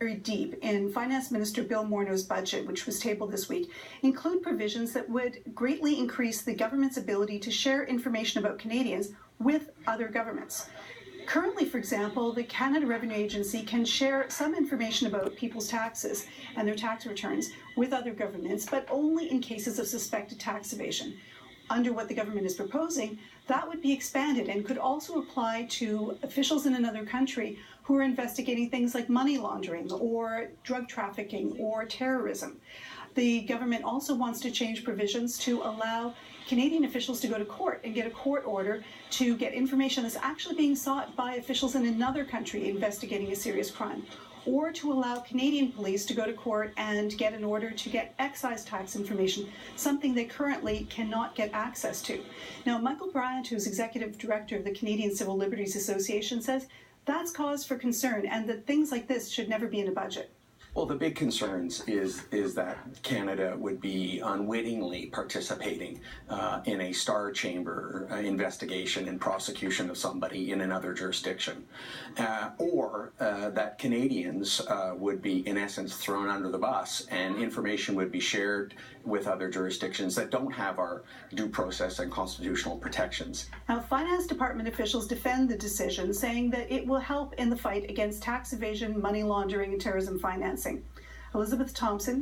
very deep in Finance Minister Bill Morneau's budget, which was tabled this week, include provisions that would greatly increase the government's ability to share information about Canadians with other governments. Currently, for example, the Canada Revenue Agency can share some information about people's taxes and their tax returns with other governments, but only in cases of suspected tax evasion. Under what the government is proposing, that would be expanded and could also apply to officials in another country who are investigating things like money laundering or drug trafficking or terrorism. The government also wants to change provisions to allow Canadian officials to go to court and get a court order to get information that's actually being sought by officials in another country investigating a serious crime, or to allow Canadian police to go to court and get an order to get excise tax information, something they currently cannot get access to. Now, Michael Bryant, who's Executive Director of the Canadian Civil Liberties Association, says that's cause for concern and that things like this should never be in a budget. Well, the big concerns is that Canada would be unwittingly participating in a star chamber investigation and prosecution of somebody in another jurisdiction, or that Canadians would be, in essence, thrown under the bus and information would be shared with other jurisdictions that don't have our due process and constitutional protections. Now, Finance Department officials defend the decision, saying that it will help in the fight against tax evasion, money laundering, and terrorism financing. Elizabeth Thompson,